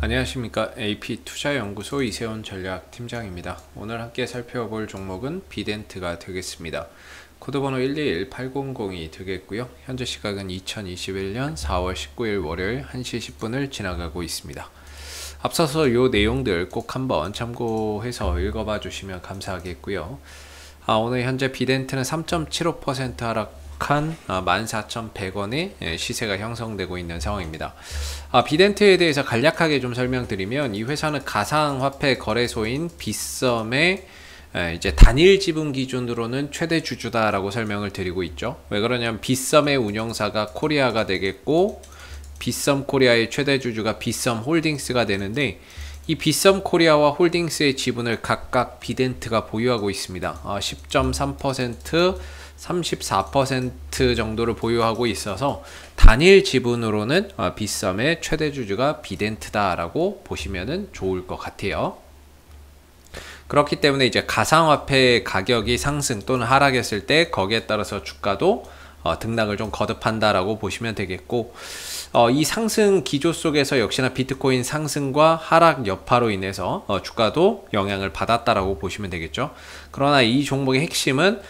안녕하십니까. AP투자연구소 이세훈 전략팀장입니다. 오늘 함께 살펴볼 종목은 비덴트가 되겠습니다. 코드번호 1218002 되겠고요. 현재 시각은 2021년 4월 19일 월요일 1시 10분을 지나가고 있습니다. 앞서서 이 내용들 꼭 한번 참고해서 읽어봐 주시면 감사하겠고요. 오늘 현재 비덴트는 3.75% 하락한 14,100원의 시세가 형성되고 있는 상황입니다. 비덴트에 대해서 간략하게 좀 설명드리면, 이 회사는 가상화폐 거래소인 빗썸의 이제 단일 지분 기준으로는 최대 주주다라고 설명을 드리고 있죠. 왜 그러냐면 빗썸의 운영사가 코리아가 되겠고, 빗썸 코리아의 최대 주주가 빗썸 홀딩스가 되는데, 이 빗썸 코리아와 홀딩스의 지분을 각각 비덴트가 보유하고 있습니다. 10.3%, 34% 정도를 보유하고 있어서 단일 지분으로는 빗썸의 최대 주주가 비덴트다라고 보시면 좋을 것 같아요. 그렇기 때문에 이제 가상화폐 가격이 상승 또는 하락했을 때 거기에 따라서 주가도 등락을 좀 거듭한다라고 보시면 되겠고, 이 상승 기조 속에서 역시나 비트코인 상승과 하락 여파로 인해서 주가도 영향을 받았다라고 보시면 되겠죠. 그러나 이 종목의 핵심은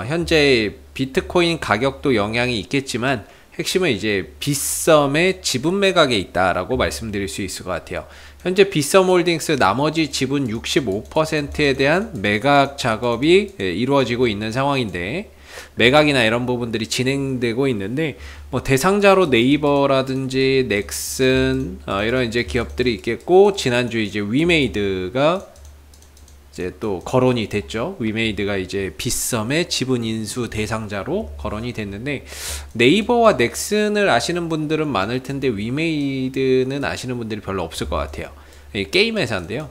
현재 비트코인 가격도 영향이 있겠지만, 핵심은 이제 빗썸의 지분 매각에 있다라고 말씀드릴 수 있을 것 같아요. 현재 빗썸 홀딩스 나머지 지분 65%에 대한 매각 작업이 이루어지고 있는 상황인데, 매각이나 이런 부분들이 진행되고 있는데, 뭐 대상자로 네이버라든지 넥슨 이런 이제 기업들이 있겠고, 지난주 이제 위메이드가 이제 또 거론이 됐죠. 위메이드가 이제 빗썸의 지분 인수 대상자로 거론이 됐는데, 네이버와 넥슨을 아시는 분들은 많을 텐데 위메이드는 아시는 분들이 별로 없을 것 같아요. 게임 회사인데요.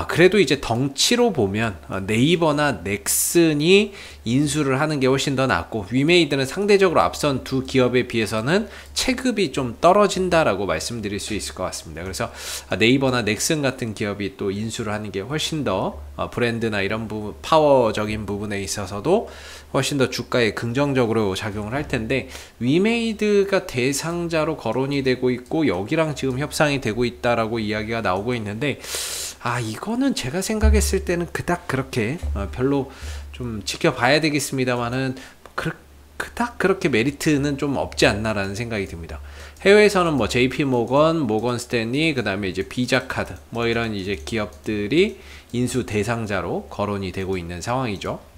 그래도 이제 덩치로 보면 네이버나 넥슨이 인수를 하는 게 훨씬 더 낫고, 위메이드는 상대적으로 앞선 두 기업에 비해서는 체급이 좀 떨어진다라고 말씀드릴 수 있을 것 같습니다. 그래서 네이버나 넥슨 같은 기업이 또 인수를 하는 게 훨씬 더 브랜드나 이런 부분, 파워적인 부분에 있어서도 훨씬 더 주가에 긍정적으로 작용을 할 텐데, 위메이드가 대상자로 거론이 되고 있고 여기랑 지금 협상이 되고 있다라고 이야기가 나오고 있는데, 이거는 제가 생각했을 때는 그닥 그렇게 별로 좀 지켜봐야 되겠습니다만은, 그닥 그렇게 메리트는 좀 없지 않나라는 생각이 듭니다. 해외에서는 뭐 JP 모건, 모건 스탠리, 그 다음에 이제 비자 카드 뭐 이런 이제 기업들이 인수 대상자로 거론이 되고 있는 상황이죠.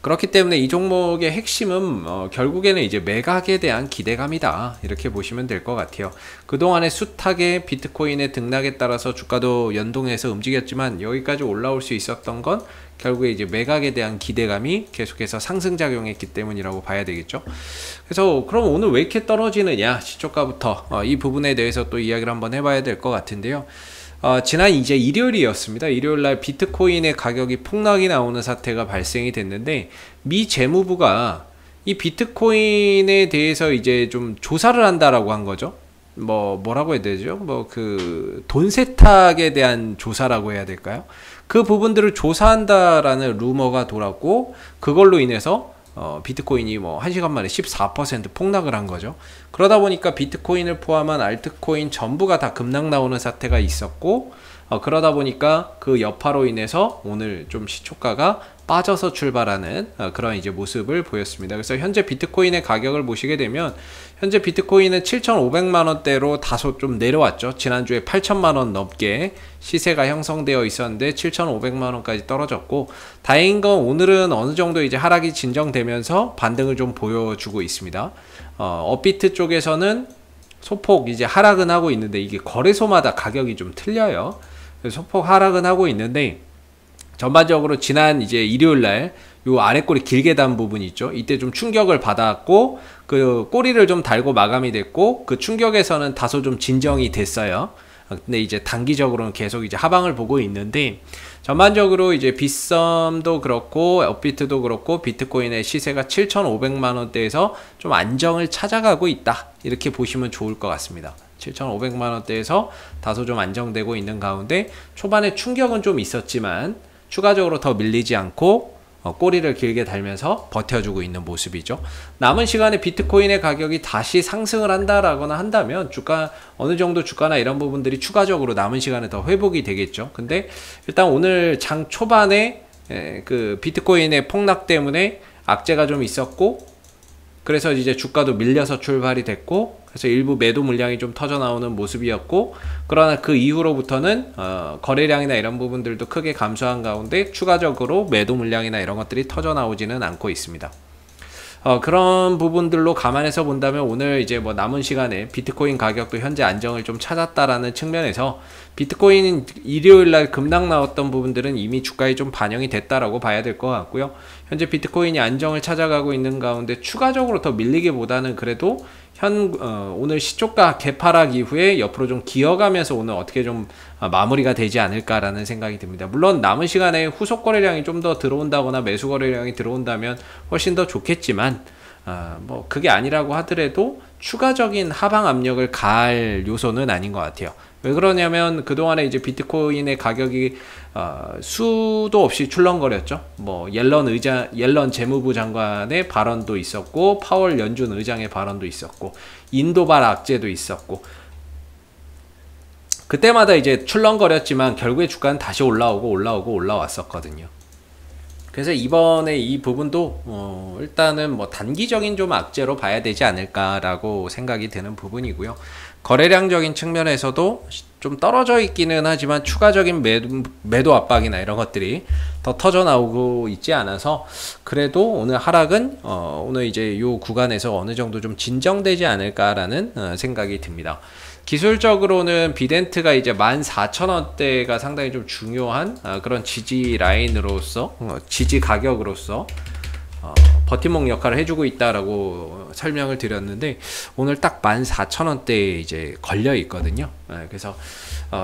그렇기 때문에 이 종목의 핵심은 결국에는 이제 매각에 대한 기대감이다, 이렇게 보시면 될 것 같아요. 그동안의 숱하게 비트코인의 등락에 따라서 주가도 연동해서 움직였지만, 여기까지 올라올 수 있었던 건 결국에 이제 매각에 대한 기대감이 계속해서 상승작용했기 때문이라고 봐야 되겠죠. 그래서 그럼 오늘 왜 이렇게 떨어지느냐, 시초가부터 이 부분에 대해서 또 이야기를 한번 해봐야 될 것 같은데요. 지난 이제 일요일이었습니다. 일요일날 비트코인의 가격이 폭락이 나오는 사태가 발생이 됐는데, 미 재무부가 이 비트코인에 대해서 이제 좀 조사를 한다라고 한 거죠. 뭐라고 해야 되죠? 돈 세탁에 대한 조사라고 해야 될까요? 그 부분들을 조사한다라는 루머가 돌았고, 그걸로 인해서 비트코인이 뭐 1시간 만에 14% 폭락을 한 거죠. 그러다 보니까 비트코인을 포함한 알트코인 전부가 다 급락 나오는 사태가 있었고, 그러다 보니까 그 여파로 인해서 오늘 좀 시초가가 빠져서 출발하는 그런 이제 모습을 보였습니다. 그래서 현재 비트코인의 가격을 보시게 되면, 현재 비트코인은 7,500만 원대로 다소 좀 내려왔죠. 지난주에 8,000만 원 넘게 시세가 형성되어 있었는데 7,500만 원까지 떨어졌고, 다행인 건 오늘은 어느 정도 이제 하락이 진정되면서 반등을 좀 보여주고 있습니다. 업비트 쪽에서는 소폭 이제 하락은 하고 있는데, 이게 거래소마다 가격이 좀 틀려요. 소폭 하락은 하고 있는데, 전반적으로 지난 이제 일요일날 요 아래 꼬리 길게 단 부분이 있죠. 이때 좀 충격을 받았고, 그 꼬리를 좀 달고 마감이 됐고, 그 충격에서는 다소 좀 진정이 됐어요. 근데 이제 단기적으로는 계속 이제 하방을 보고 있는데, 전반적으로 이제 빗썸도 그렇고 업비트도 그렇고 비트코인의 시세가 7,500만 원대에서 좀 안정을 찾아가고 있다, 이렇게 보시면 좋을 것 같습니다. 7,500만 원대에서 다소 좀 안정되고 있는 가운데, 초반에 충격은 좀 있었지만 추가적으로 더 밀리지 않고 꼬리를 길게 달면서 버텨주고 있는 모습이죠. 남은 시간에 비트코인의 가격이 다시 상승을 한다라거나 한다면 주가 어느 정도 주가나 이런 부분들이 추가적으로 남은 시간에 더 회복이 되겠죠. 근데 일단 오늘 장 초반에 그 비트코인의 폭락 때문에 악재가 좀 있었고, 그래서 이제 주가도 밀려서 출발이 됐고, 그래서 일부 매도 물량이 좀 터져 나오는 모습이었고, 그러나 그 이후로부터는 거래량이나 이런 부분들도 크게 감소한 가운데 추가적으로 매도 물량이나 이런 것들이 터져 나오지는 않고 있습니다. 그런 부분들로 감안해서 본다면 오늘 이제 뭐 남은 시간에 비트코인 가격도 현재 안정을 좀 찾았다라는 측면에서 비트코인 일요일날 급락 나왔던 부분들은 이미 주가에 좀 반영이 됐다라고 봐야 될 것 같고요. 현재 비트코인이 안정을 찾아가고 있는 가운데 추가적으로 더 밀리기보다는 그래도 오늘 시초가 개파락 이후에 옆으로 좀 기어가면서 오늘 어떻게 좀 마무리가 되지 않을까라는 생각이 듭니다. 물론 남은 시간에 후속 거래량이 좀 더 들어온다거나 매수 거래량이 들어온다면 훨씬 더 좋겠지만, 뭐 그게 아니라고 하더라도 추가적인 하방 압력을 가할 요소는 아닌 것 같아요. 왜 그러냐면 그동안에 이제 비트코인의 가격이 수도 없이 출렁거렸죠. 뭐 옐런 재무부 장관의 발언도 있었고, 파월 연준 의장의 발언도 있었고, 인도발 악재도 있었고, 그때마다 이제 출렁거렸지만 결국에 주가는 다시 올라왔었거든요. 그래서 이번에 이 부분도 일단은 뭐 단기적인 좀 악재로 봐야 되지 않을까라고 생각이 드는 부분이고요. 거래량적인 측면에서도 좀 떨어져 있기는 하지만 추가적인 매도 압박이나 이런 것들이 더 터져 나오고 있지 않아서, 그래도 오늘 하락은 오늘 이제 이 구간에서 어느 정도 좀 진정되지 않을까라는 생각이 듭니다. 기술적으로는 비덴트가 이제 14,000원대가 상당히 좀 중요한 그런 지지 라인으로서, 지지 가격으로서 버팀목 역할을 해주고 있다라고 설명을 드렸는데, 오늘 딱 14,000원대에 이제 걸려 있거든요. 그래서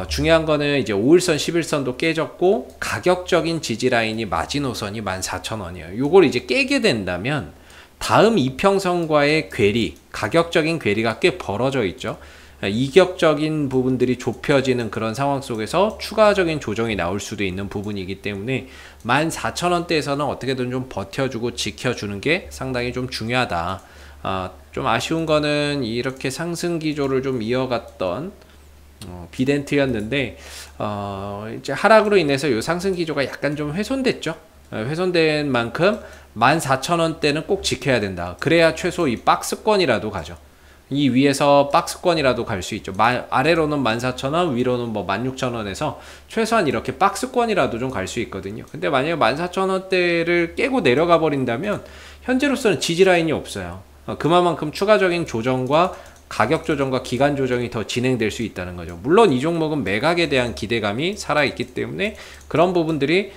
중요한 거는 이제 5일선, 11선도 깨졌고, 가격적인 지지 라인이 마지노선이 14,000원이에요. 요걸 이제 깨게 된다면 다음 이평선과의 괴리, 가격적인 괴리가 꽤 벌어져 있죠. 이격적인 부분들이 좁혀지는 그런 상황 속에서 추가적인 조정이 나올 수도 있는 부분이기 때문에 14,000원대에서는 어떻게든 좀 버텨주고 지켜주는 게 상당히 좀 중요하다. 좀 아쉬운 거는 이렇게 상승 기조를 좀 이어갔던 비덴트였는데, 이제 하락으로 인해서 이 상승 기조가 약간 좀 훼손됐죠. 훼손된 만큼 14,000원대는 꼭 지켜야 된다. 그래야 최소 이 박스권이라도 가죠. 이 위에서 박스권이라도 갈 수 있죠. 아래로는 14,000원, 위로는 뭐 16,000원에서 최소한 이렇게 박스권이라도 좀 갈 수 있거든요. 근데 만약에 14,000원대를 깨고 내려가 버린다면 현재로서는 지지라인이 없어요. 그만큼 추가적인 조정과 가격 조정과 기간 조정이 더 진행될 수 있다는 거죠. 물론 이 종목은 매각에 대한 기대감이 살아있기 때문에 그런 부분들이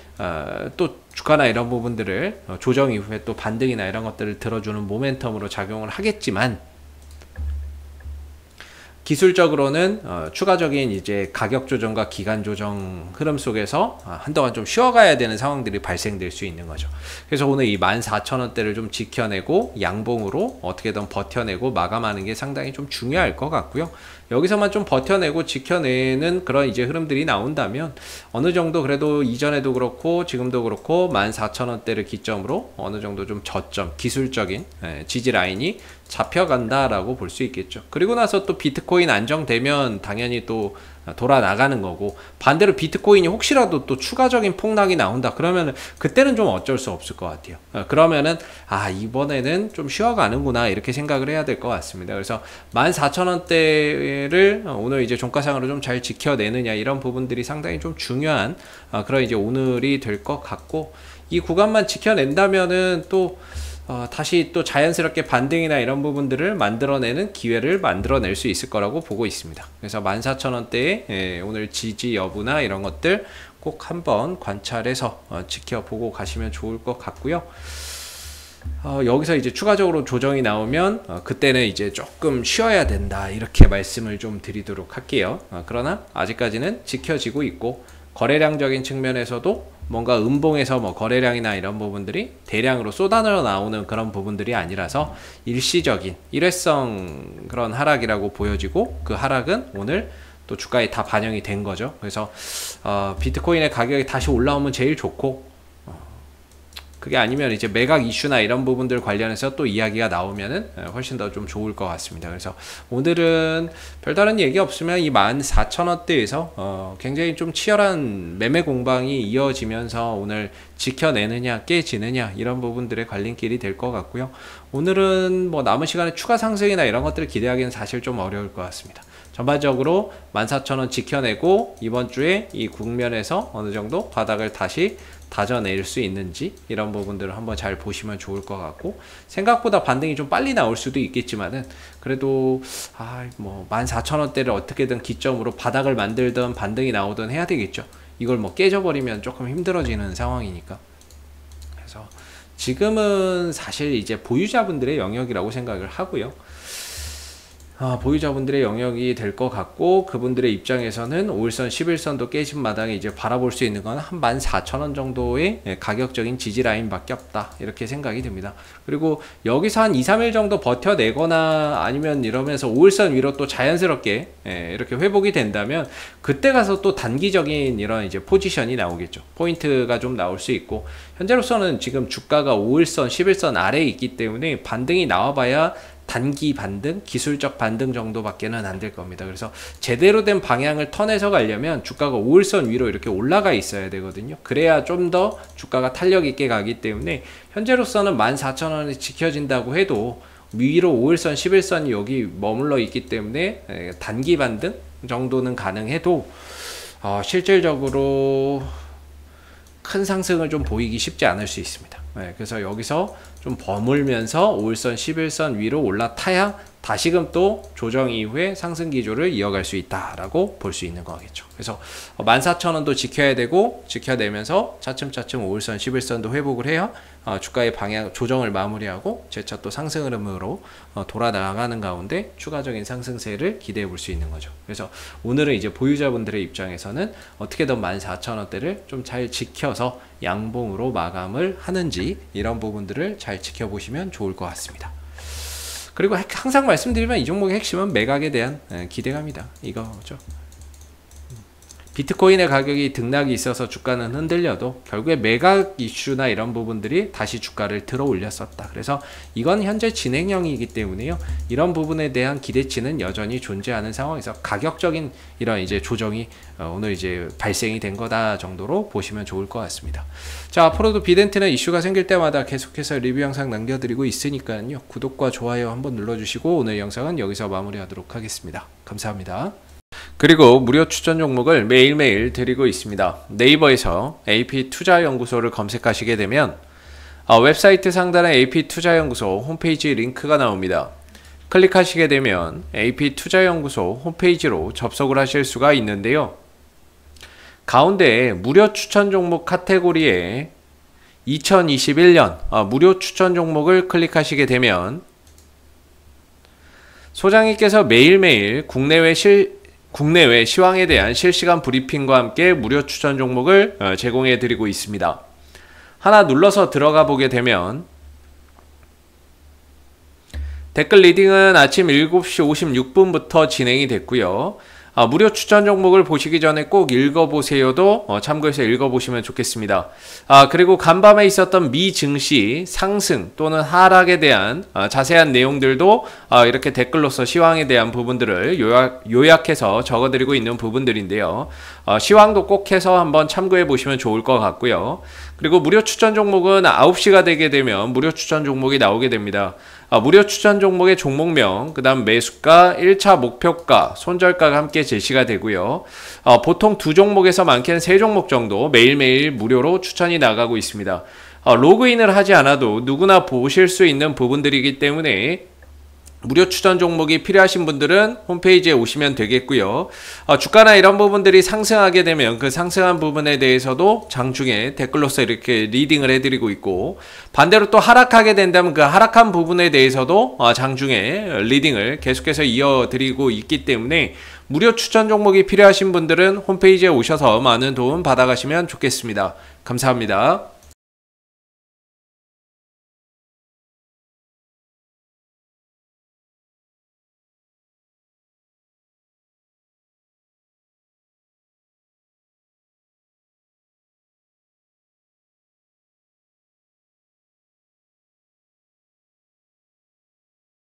또 주가나 이런 부분들을 조정 이후에 또 반등이나 이런 것들을 들어주는 모멘텀으로 작용을 하겠지만, 기술적으로는 추가적인 이제 가격 조정과 기간 조정 흐름 속에서 한동안 좀 쉬어가야 되는 상황들이 발생될 수 있는 거죠. 그래서 오늘 이 14,000원대를 좀 지켜내고 양봉으로 어떻게든 버텨내고 마감하는 게 상당히 좀 중요할 것 같고요. 여기서만 좀 버텨내고 지켜내는 그런 이제 흐름들이 나온다면 어느 정도 그래도 이전에도 그렇고 지금도 그렇고 14,000원대를 기점으로 어느 정도 좀 저점, 기술적인 지지 라인이 잡혀간다라고 볼 수 있겠죠. 그리고 나서 또 비트코인 안정되면 당연히 또 돌아 나가는 거고, 반대로 비트코인이 혹시라도 또 추가적인 폭락이 나온다 그러면 그때는 좀 어쩔 수 없을 것 같아요. 그러면은 이번에는 좀 쉬어가는구나 이렇게 생각을 해야 될 것 같습니다. 그래서 14,000원대를 오늘 이제 종가상으로 좀 잘 지켜내느냐 이런 부분들이 상당히 좀 중요한 그런 이제 오늘이 될 것 같고, 이 구간만 지켜낸다면은 또 다시 또 자연스럽게 반등이나 이런 부분들을 만들어내는 기회를 만들어낼 수 있을 거라고 보고 있습니다. 그래서 14,000원대에 오늘 지지 여부나 이런 것들 꼭 한번 관찰해서 지켜보고 가시면 좋을 것 같고요. 여기서 이제 추가적으로 조정이 나오면 그때는 이제 조금 쉬어야 된다 이렇게 말씀을 좀 드리도록 할게요. 그러나 아직까지는 지켜지고 있고, 거래량적인 측면에서도 뭔가 음봉에서 뭐 거래량이나 이런 부분들이 대량으로 쏟아져 나오는 그런 부분들이 아니라서 일시적인 일회성 그런 하락이라고 보여지고, 그 하락은 오늘 또 주가에 다 반영이 된 거죠. 그래서 비트코인의 가격이 다시 올라오면 제일 좋고, 그게 아니면 이제 매각 이슈나 이런 부분들 관련해서 또 이야기가 나오면은 훨씬 더 좀 좋을 것 같습니다. 그래서 오늘은 별다른 얘기 없으면 이 14,000원대에서 굉장히 좀 치열한 매매 공방이 이어지면서 오늘 지켜내느냐 깨지느냐 이런 부분들의 갈림길이 될 것 같고요. 오늘은 뭐 남은 시간에 추가 상승이나 이런 것들을 기대하기는 사실 좀 어려울 것 같습니다. 전반적으로 14,000원 지켜내고 이번 주에 이 국면에서 어느 정도 바닥을 다시 다져낼 수 있는지 이런 부분들을 한번 잘 보시면 좋을 것 같고, 생각보다 반등이 좀 빨리 나올 수도 있겠지만은 그래도 뭐 14,000원대를 어떻게든 기점으로 바닥을 만들든 반등이 나오든 해야 되겠죠. 이걸 뭐 깨져버리면 조금 힘들어지는 상황이니까. 그래서 지금은 사실 이제 보유자분들의 영역이라고 생각을 하고요. 보유자분들의 영역이 될 것 같고, 그분들의 입장에서는 5일선, 11선도 깨진 마당에 이제 바라볼 수 있는 건 한 14,000원 정도의 가격적인 지지 라인 밖에 없다, 이렇게 생각이 듭니다. 그리고 여기서 한 2, 3일 정도 버텨내거나 아니면 이러면서 5일선 위로 또 자연스럽게 이렇게 회복이 된다면 그때 가서 또 단기적인 이런 이제 포지션이 나오겠죠. 포인트가 좀 나올 수 있고, 현재로서는 지금 주가가 5일선, 11선 아래에 있기 때문에 반등이 나와봐야 단기 반등, 기술적 반등 정도밖에는 안 될 겁니다. 그래서 제대로 된 방향을 턴해서 가려면 주가가 5일선 위로 이렇게 올라가 있어야 되거든요. 그래야 좀 더 주가가 탄력 있게 가기 때문에 현재로서는 14,000원이 지켜진다고 해도 위로 5일선, 11선이 여기 머물러 있기 때문에 단기 반등 정도는 가능해도 실질적으로 큰 상승을 좀 보이기 쉽지 않을 수 있습니다. 그래서 여기서 좀 버물면서 5일선, 11선 위로 올라타야 다시금 또 조정 이후에 상승 기조를 이어갈 수 있다라고 볼 수 있는 거겠죠. 그래서 14,000원도 지켜야 되고, 지켜내면서 차츰차츰 5일선, 11선도 회복을 해야 주가의 방향 조정을 마무리하고 재차 또 상승 흐름으로 돌아 나가는 가운데 추가적인 상승세를 기대해 볼 수 있는 거죠. 그래서 오늘은 이제 보유자분들의 입장에서는 어떻게든 14,000원대를 좀 잘 지켜서 양봉으로 마감을 하는지 이런 부분들을 잘 지켜보시면 좋을 것 같습니다. 그리고 항상 말씀드리면 이 종목의 핵심은 매각에 대한 기대감이다, 이거죠. 비트코인의 가격이 등락이 있어서 주가는 흔들려도 결국에 매각 이슈나 이런 부분들이 다시 주가를 들어 올렸었다. 그래서 이건 현재 진행형이기 때문에요, 이런 부분에 대한 기대치는 여전히 존재하는 상황에서 가격적인 이런 이제 조정이 오늘 이제 발생이 된 거다 정도로 보시면 좋을 것 같습니다. 자, 앞으로도 비덴트는 이슈가 생길 때마다 계속해서 리뷰 영상 남겨드리고 있으니까요, 구독과 좋아요 한번 눌러주시고 오늘 영상은 여기서 마무리하도록 하겠습니다. 감사합니다. 그리고 무료 추천 종목을 매일매일 드리고 있습니다. 네이버에서 AP투자연구소를 검색하시게 되면 웹사이트 상단에 AP투자연구소 홈페이지 링크가 나옵니다. 클릭하시게 되면 AP투자연구소 홈페이지로 접속을 하실 수가 있는데요. 가운데 무료 추천 종목 카테고리에 2021년 무료 추천 종목을 클릭하시게 되면 소장님께서 매일매일 국내외 시황에 대한 실시간 브리핑과 함께 무료 추천 종목을 제공해 드리고 있습니다. 하나 눌러서 들어가 보게 되면 댓글 리딩은 아침 7시 56분부터 진행이 됐고요. 무료 추천 종목을 보시기 전에 꼭 읽어보세요도 참고해서 읽어보시면 좋겠습니다. 그리고 간밤에 있었던 미 증시 상승 또는 하락에 대한 자세한 내용들도 이렇게 댓글로서 시황에 대한 부분들을 요약해서 적어드리고 있는 부분들인데요. 시황도 꼭 해서 한번 참고해 보시면 좋을 것 같고요. 그리고 무료 추천 종목은 9시가 되게 되면 무료 추천 종목이 나오게 됩니다. 무료 추천 종목의 종목명, 그 다음 매수가, 1차 목표가, 손절가가 함께 제시가 되고요. 보통 2종목에서 많게는 3종목 정도 매일매일 무료로 추천이 나가고 있습니다. 로그인을 하지 않아도 누구나 보실 수 있는 부분들이기 때문에 무료 추천 종목이 필요하신 분들은 홈페이지에 오시면 되겠고요. 주가나 이런 부분들이 상승하게 되면 그 상승한 부분에 대해서도 장중에 댓글로서 이렇게 리딩을 해드리고 있고, 반대로 또 하락하게 된다면 그 하락한 부분에 대해서도 장중에 리딩을 계속해서 이어드리고 있기 때문에 무료 추천 종목이 필요하신 분들은 홈페이지에 오셔서 많은 도움 받아가시면 좋겠습니다. 감사합니다.